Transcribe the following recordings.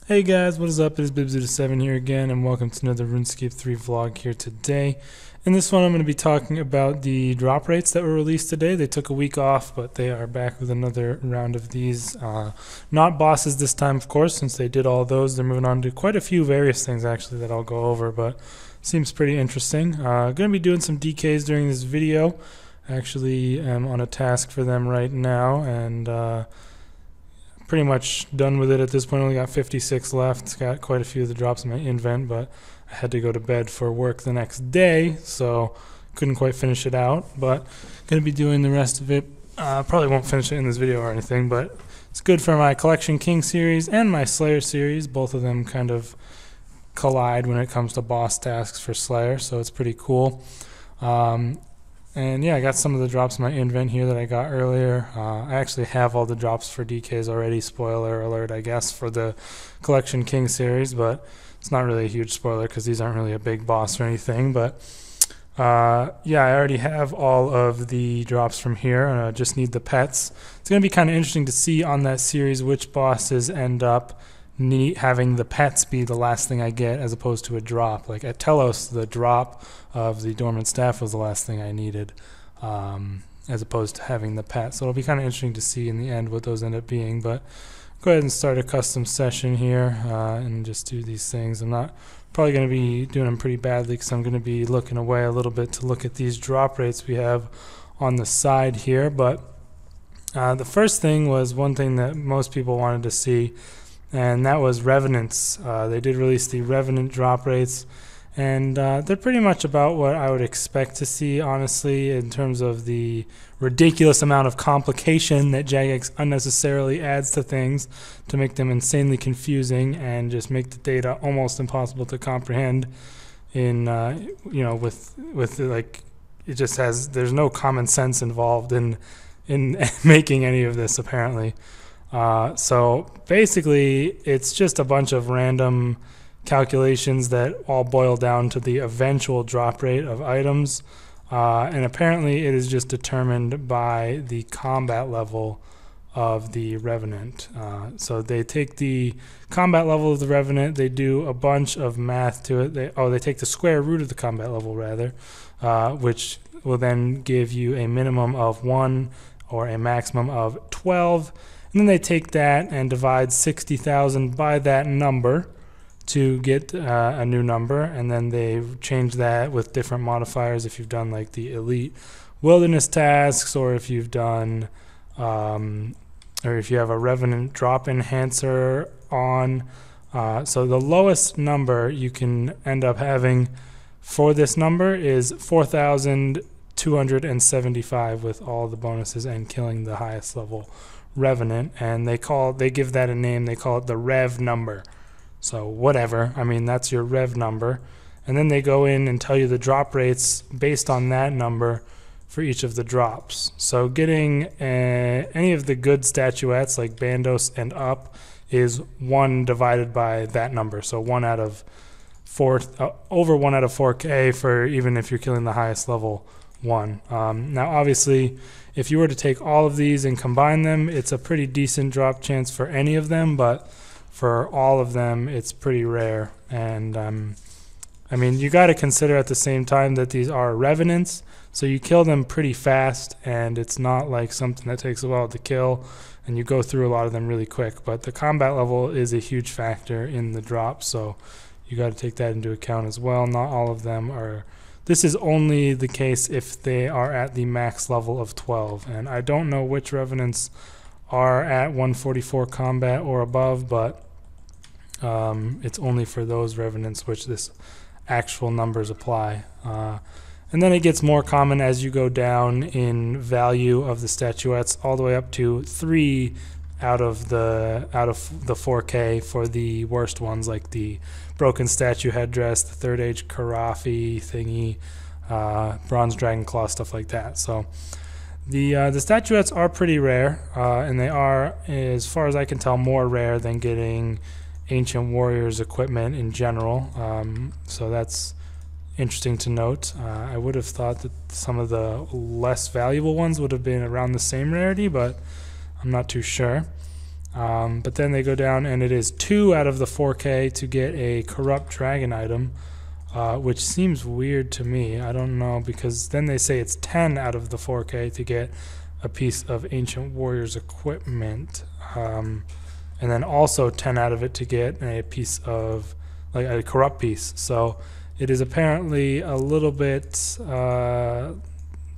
Hey guys, what is up? It is Bibs7 here again, and welcome to another RuneScape 3 vlog here today. In this one, I'm going to be talking about the drop rates that were released today. They took a week off, but they are back with another round of these. Not bosses this time, of course, since they did all those. They're moving on to quite a few various things, actually, that I'll go over, but seems pretty interesting. Going to be doing some DKs during this video. I actually am on a task for them right now, and pretty much done with it at this point. Only got 56 left. Got quite a few of the drops in my invent, but I had to go to bed for work the next day, so couldn't quite finish it out. But gonna be doing the rest of it. Probably won't finish it in this video or anything, but it's good for my Collection King series and my Slayer series. Both of them kind of collide when it comes to boss tasks for Slayer, so it's pretty cool. And yeah, I got some of the drops in my invent here that I got earlier. I actually have all the drops for DKs already, spoiler alert I guess, for the Collection King series, but it's not really a huge spoiler because these aren't really a big boss or anything. But yeah, I already have all of the drops from here, and I just need the pets. It's going to be kind of interesting to see on that series which bosses end up having the pets be the last thing I get as opposed to a drop. Like at Telos, the drop of the Dormant Staff was the last thing I needed, as opposed to having the pet. So it'll be kind of interesting to see in the end what those end up being. But go ahead and start a custom session here and just do these things. I'm not probably going to be doing them pretty badly because I'm going to be looking away a little bit to look at these drop rates we have on the side here. But the first thing was one thing that most people wanted to see, and that was Revenants. They did release the Revenant drop rates, and they're pretty much about what I would expect to see, honestly, in terms of the ridiculous amount of complication that Jagex unnecessarily adds to things to make them insanely confusing and just make the data almost impossible to comprehend. In with like, it just has, there's no common sense involved in making any of this apparently. So basically, it's just a bunch of random calculations that all boil down to the eventual drop rate of items, and apparently it is just determined by the combat level of the Revenant. So they take the combat level of the Revenant, they do a bunch of math to it. They take the square root of the combat level rather, which will then give you a minimum of 1 or a maximum of 12. And then they take that and divide 60,000 by that number to get a new number, and then they change that with different modifiers if you've done like the elite wilderness tasks, or if you've done or if you have a Revenant drop enhancer on. So the lowest number you can end up having for this number is 4,275 with all the bonuses and killing the highest level Revenant, and they give that a name. They call it the rev number. So whatever, I mean, that's your rev number, and then they go in and tell you the drop rates based on that number for each of the drops. So getting any of the good statuettes like Bandos and up is 1 divided by that number. So 1 out of 4, over 1 out of 4K for even if you're killing the highest level 1. Now obviously, if you were to take all of these and combine them, it's a pretty decent drop chance for any of them, but for all of them, it's pretty rare. And I mean, you got to consider at the same time that these are Revenants, so you kill them pretty fast, and it's not like something that takes a while to kill, and you go through a lot of them really quick. But the combat level is a huge factor in the drop, so you got to take that into account as well. Not all of them are. This is only the case if they are at the max level of 12, and I don't know which Revenants are at 144 combat or above, but it's only for those Revenants which this actual numbers apply. And then it gets more common as you go down in value of the statuettes, all the way up to 3 out of the 4K for the worst ones, like the broken statue headdress, the third age Karafi thingy, bronze dragon claw, stuff like that. So the statuettes are pretty rare, and they are, as far as I can tell, more rare than getting ancient warriors equipment in general. So that's interesting to note. I would have thought that some of the less valuable ones would have been around the same rarity, but I'm not too sure. But then they go down, and it is 2 out of the 4K to get a Corrupt Dragon item, which seems weird to me. I don't know, because then they say it's 10 out of the 4K to get a piece of Ancient Warriors equipment, and then also 10 out of it to get a piece of, like, a Corrupt piece. So it is apparently a little bit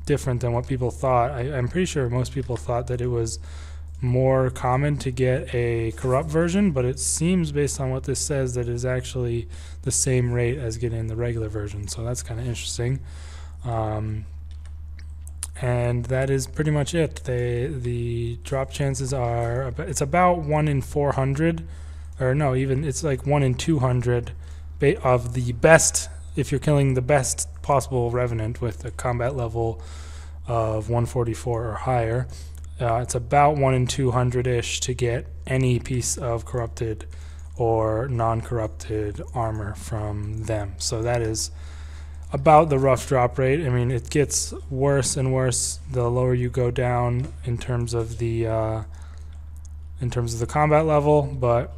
different than what people thought. I'm pretty sure most people thought that it was more common to get a Corrupt version, but it seems, based on what this says, that it is actually the same rate as getting the regular version. So that's kind of interesting. And that is pretty much it. The drop chances are, it's about 1 in 400, or no, even it's like 1 in 200 of the best, if you're killing the best possible Revenant with a combat level of 144 or higher. It's about 1 in 200-ish to get any piece of corrupted or non-corrupted armor from them. So that is about the rough drop rate. I mean, it gets worse and worse the lower you go down in terms of the combat level, but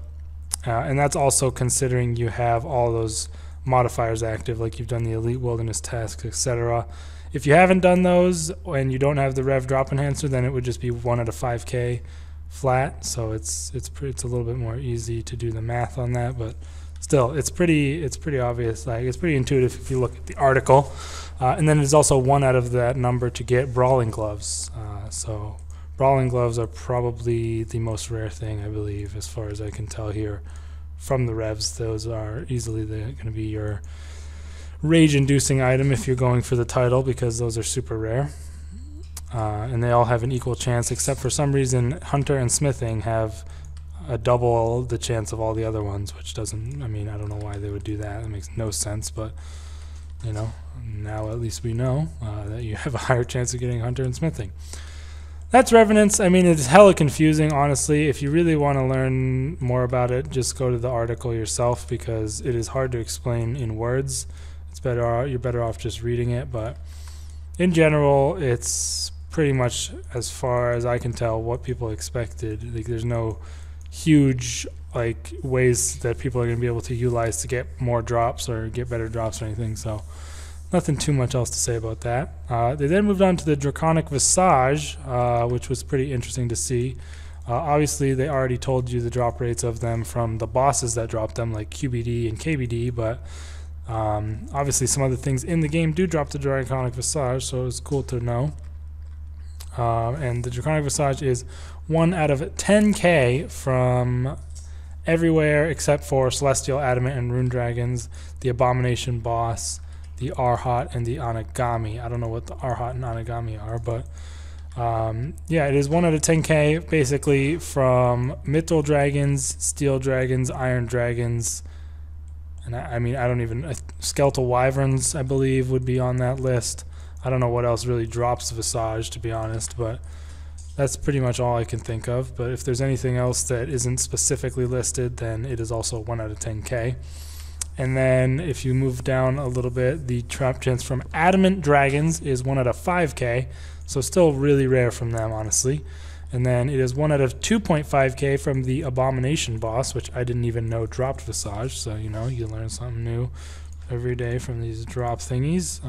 and that's also considering you have all those modifiers active, like you've done the Elite Wilderness tasks, etc. If you haven't done those and you don't have the rev drop enhancer, then it would just be 1 out of 5K flat. So it's a little bit more easy to do the math on that, but still, it's pretty obvious. Like, it's pretty intuitive if you look at the article. And then there's also 1 out of that number to get Brawling Gloves. So Brawling Gloves are probably the most rare thing, I believe, as far as I can tell here from the revs. Those are easily going to be your rage-inducing item if you're going for the title, because those are super rare. And they all have an equal chance, except for some reason Hunter and Smithing have a double the chance of all the other ones, which doesn't, I mean, I don't know why they would do that. It makes no sense, but, you know, now at least we know that you have a higher chance of getting Hunter and Smithing. That's Revenants. I mean, it's hella confusing, honestly. If you really want to learn more about it, just go to the article yourself, because it is hard to explain in words. It's better, you're better off just reading it, but in general, it's pretty much, as far as I can tell, what people expected. Like, there's no huge like ways that people are going to be able to utilize to get more drops or get better drops or anything, so nothing too much else to say about that. They then moved on to the Draconic Visage, which was pretty interesting to see. Obviously, they already told you the drop rates of them from the bosses that dropped them, like QBD and KBD, but obviously some other things in the game do drop the Draconic Visage, so it's cool to know. And the Draconic Visage is 1 out of 10K from everywhere except for Celestial, Adamant, and Rune Dragons, the Abomination Boss, the Arhat, and the Anagami. I don't know what the Arhat and Anagami are, but yeah, it is 1 out of 10K basically from Mythal Dragons, Steel Dragons, Iron Dragons, and I mean, I don't even, Skeletal Wyverns, I believe, would be on that list. I don't know what else really drops Visage, to be honest, but that's pretty much all I can think of. But if there's anything else that isn't specifically listed, then it is also 1 out of 10K. And then if you move down a little bit, the drop chance from Adamant Dragons is 1 out of 5K, so still really rare from them, honestly. And then it is 1 out of 2.5K from the Abomination Boss, which I didn't even know dropped Visage, so, you know, you learn something new every day from these drop thingies.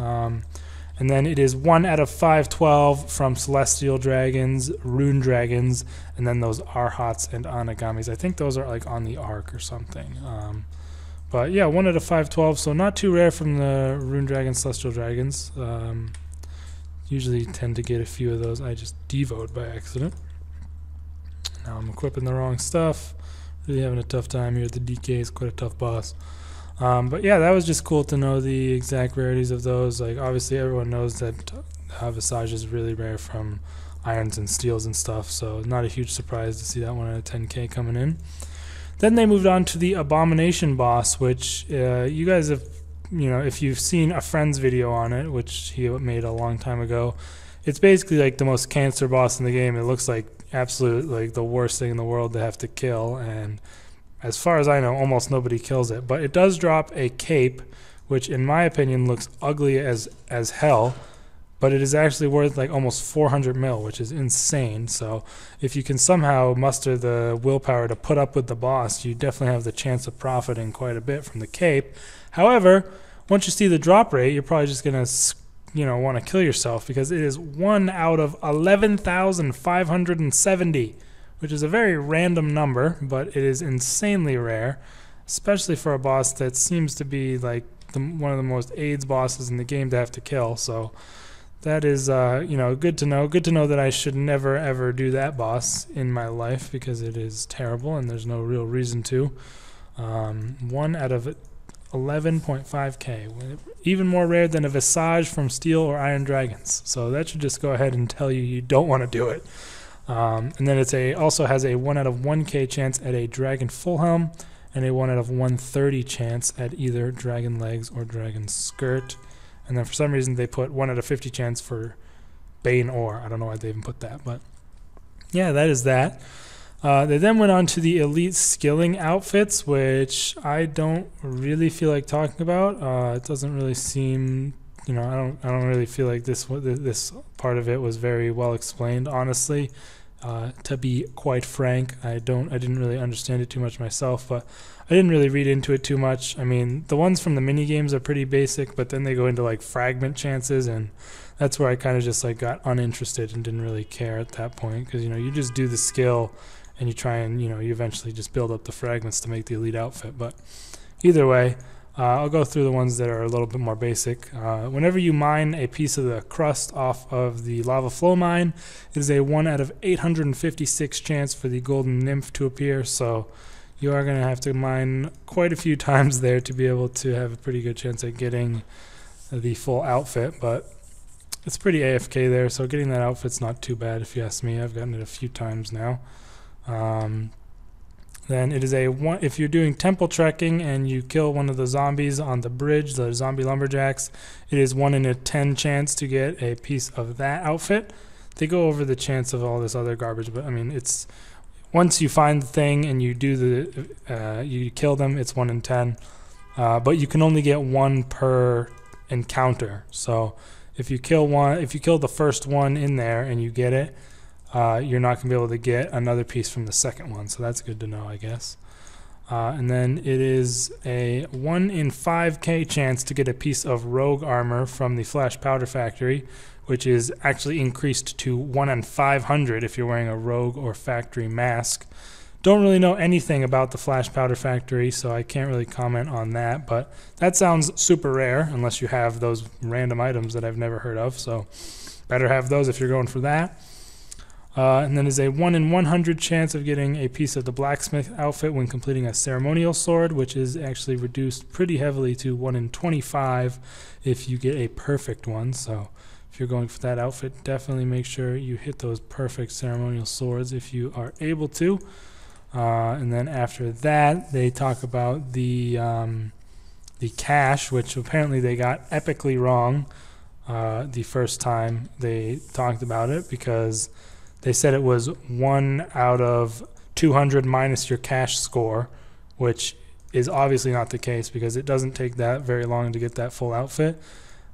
And then it is 1 out of 512 from Celestial Dragons, Rune Dragons, and then those Arhats and Anagamis. I think those are like on the Ark or something. But yeah, 1 out of 512, so not too rare from the Rune Dragons, Celestial Dragons. Usually tend to get a few of those. I just devoted by accident. Now I'm equipping the wrong stuff. Really having a tough time here. The DK is quite a tough boss. But yeah, that was just cool to know the exact rarities of those. Like, obviously everyone knows that Visage is really rare from irons and steels and stuff, so not a huge surprise to see that 1 out of 10K coming in. Then they moved on to the Abomination Boss, which you guys have, you know, if you've seen a friend's video on it, which he made a long time ago, it's basically like the most cancer boss in the game. It looks like absolute, like the worst thing in the world to have to kill, and as far as I know, almost nobody kills it. But it does drop a cape, which in my opinion looks ugly as hell. but it is actually worth like almost 400 mil, which is insane. So if you can somehow muster the willpower to put up with the boss, you definitely have the chance of profiting quite a bit from the cape. However, once you see the drop rate, you're probably just going to want to kill yourself, because it is 1 out of 11,570, which is a very random number, but it is insanely rare, especially for a boss that seems to be like one of the most AIDS bosses in the game to have to kill. So that is good to know. Good to know that I should never ever do that boss in my life, because it is terrible and there's no real reason to. 1 out of 11.5k, even more rare than a Visage from Steel or Iron Dragons. So that should just go ahead and tell you don't want to do it. And then also has a 1 out of 1k chance at a Dragon Full Helm, and a 1 out of 130 chance at either Dragon Legs or Dragon Skirt. And then for some reason they put 1 out of 50 chance for Bane Ore. I don't know why they even put that, but yeah, that is that. They then went on to the elite skilling outfits, which I don't really feel like talking about. It doesn't really seem, I don't really feel like this part of it was very well explained, honestly. To be quite frank, I didn't really understand it too much myself, but I didn't really read into it too much. I mean, the ones from the mini games are pretty basic, but then they go into like fragment chances, and that's where I kind of just like got uninterested and didn't really care at that point, because you just do the skill and you try and you eventually just build up the fragments to make the elite outfit. But either way, I'll go through the ones that are a little bit more basic. Whenever you mine a piece of the crust off of the lava flow mine, it is a 1 out of 856 chance for the golden nymph to appear. So you are going to have to mine quite a few times there to be able to have a pretty good chance at getting the full outfit. But it's pretty AFK there, so getting that outfit's not too bad if you ask me. I've gotten it a few times now. Then it is if you're doing temple trekking and you kill one of the zombies on the bridge, the zombie lumberjacks, it is 1 in a 10 chance to get a piece of that outfit. They go over the chance of all this other garbage, but I mean, it's once you find the thing and you do you kill them, it's 1 in 10. But you can only get 1 per encounter. So if you kill the first one in there and you get it, you're not going to be able to get another piece from the second one, so that's good to know, I guess. And then it is a 1 in 5k chance to get a piece of rogue armor from the Flash Powder Factory, which is actually increased to 1 in 500 if you're wearing a rogue or factory mask. Don't really know anything about the Flash Powder Factory, so I can't really comment on that, but that sounds super rare unless you have those random items that I've never heard of, so better have those if you're going for that. And then is a 1 in 100 chance of getting a piece of the blacksmith outfit when completing a ceremonial sword, which is actually reduced pretty heavily to 1 in 25 if you get a perfect one. So if you're going for that outfit, definitely make sure you hit those perfect ceremonial swords if you are able to. And then after that, they talk about the cache, which apparently they got epically wrong the first time they talked about it, because they said it was 1 out of 200 minus your cache score, which is obviously not the case, because it doesn't take that very long to get that full outfit.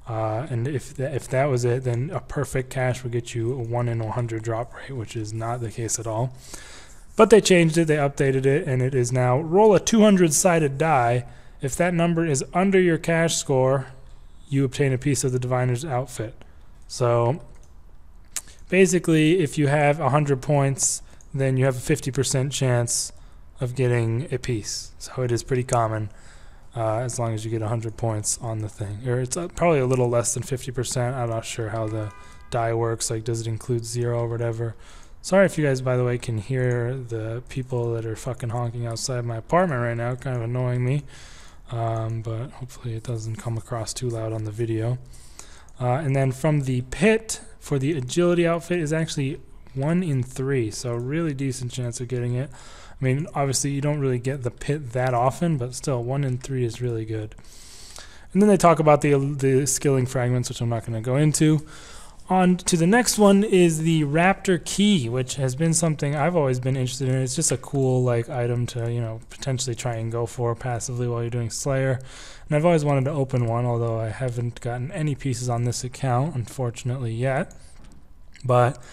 And if that was it, then a perfect cache would get you a 1 in 100 drop rate, which is not the case at all. But they changed it, they updated it, and it is now roll a 200-sided die. If that number is under your cache score, you obtain a piece of the diviner's outfit. So basically, if you have 100 points, then you have a 50% chance of getting a piece. So it is pretty common, as long as you get 100 points on the thing. Or it's probably a little less than 50%. I'm not sure how the die works. Like, does it include 0 or whatever? Sorry if you guys, by the way, can hear the people that are fucking honking outside my apartment right now. Kind of annoying me. But hopefully it doesn't come across too loud on the video. And then from the pit, for the agility outfit, is actually 1 in 3, so really decent chance of getting it. I mean, obviously you don't really get the pit that often, but still 1 in 3 is really good. And then they talk about the skilling fragments, which I'm not going to go into. On to the next one is the Raptor Key, which has been something I've always been interested in. It's just a cool like item to, you know, potentially try and go for passively while you're doing Slayer. And I've always wanted to open one, although I haven't gotten any pieces on this account, unfortunately, yet. But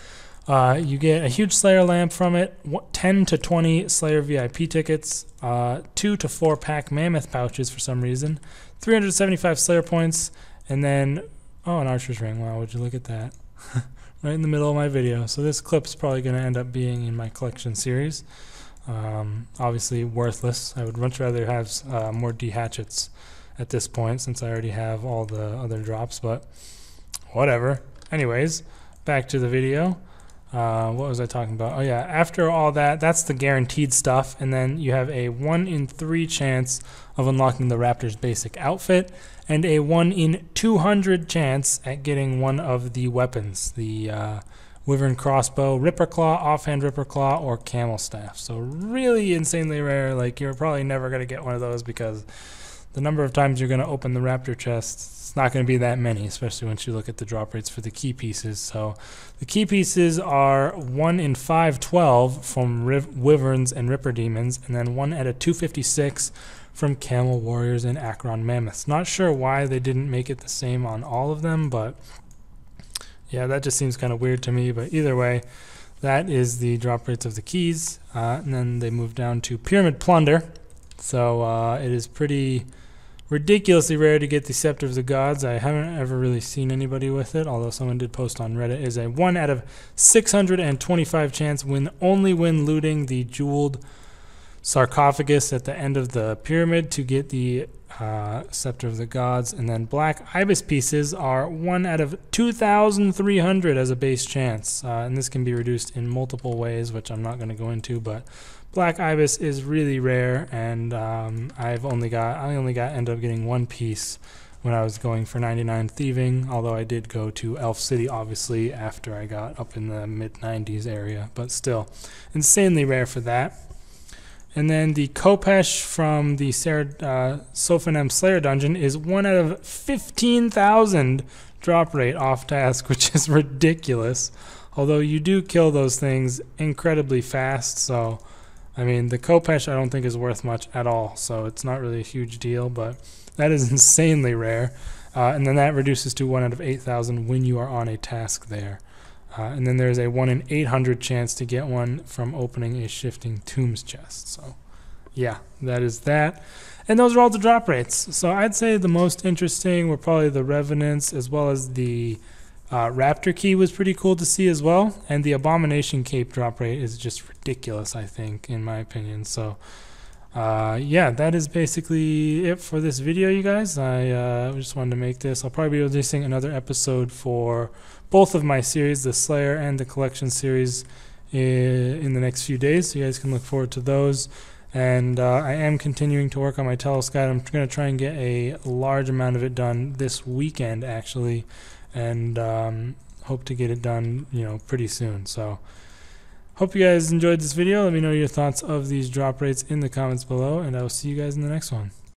you get a huge Slayer lamp from it, 10 to 20 Slayer VIP tickets, 2 to 4 pack Mammoth pouches for some reason, 375 Slayer points, and then, oh, an Archer's Ring. Wow, would you look at that? Right in the middle of my video. So this clip's probably going to end up being in my collection series. Obviously worthless. I would much rather have more D-hatchets at this point, since I already have all the other drops, but whatever. Anyways, back to the video. What was I talking about? Oh yeah, after all that, that's the guaranteed stuff, and then you have a 1 in 3 chance of unlocking the Raptor's basic outfit, and a 1 in 200 chance at getting one of the weapons, the Wyvern Crossbow, Ripper Claw, Offhand Ripper Claw, or Camel Staff. So really insanely rare. Like, you're probably never going to get one of those, because the number of times you're going to open the Raptor chest, it's not going to be that many, especially once you look at the drop rates for the key pieces. So the key pieces are 1 in 512 from Wyverns and Ripper Demons, and then 1 out of 256 from Camel Warriors and Acheron Mammoths. Not sure why they didn't make it the same on all of them, but yeah, that just seems kind of weird to me. But either way, that is the drop rates of the keys. And then they move down to Pyramid Plunder. So it is pretty ridiculously rare to get the Scepter of the Gods. I haven't ever really seen anybody with it, although someone did post on Reddit. It is a 1 out of 625 chance only when looting the jeweled sarcophagus at the end of the pyramid to get the Scepter of the Gods. And then Black Ibis pieces are 1 out of 2,300 as a base chance, and this can be reduced in multiple ways, which I'm not going to go into, but Black Ibis is really rare, and I only ended up getting 1 piece when I was going for 99 thieving, although I did go to Elf City obviously after I got up in the mid 90s area, but still insanely rare for that. And then the Kopesh from the Sophanem Slayer dungeon is 1 out of 15,000 drop rate off task, which is ridiculous, although you do kill those things incredibly fast. So I mean, the Kopesh I don't think is worth much at all, so it's not really a huge deal, but that is insanely rare. And then that reduces to 1 out of 8,000 when you are on a task there. And then there's a 1 in 800 chance to get one from opening a Shifting Tombs chest. So yeah, that is that. And those are all the drop rates. So I'd say the most interesting were probably the Revenants, as well as the Raptor Key was pretty cool to see as well. And the Abomination Cape drop rate is just ridiculous, I think, in my opinion. So yeah, that is basically it for this video, you guys. I just wanted to make this. I'll probably be releasing another episode for both of my series, the Slayer and the Collection series, in the next few days, so you guys can look forward to those. And I am continuing to work on my Telescout. I'm going to try and get a large amount of it done this weekend, actually, and hope to get it done, you know, pretty soon. So hope you guys enjoyed this video. Let me know your thoughts of these drop rates in the comments below, and I will see you guys in the next one.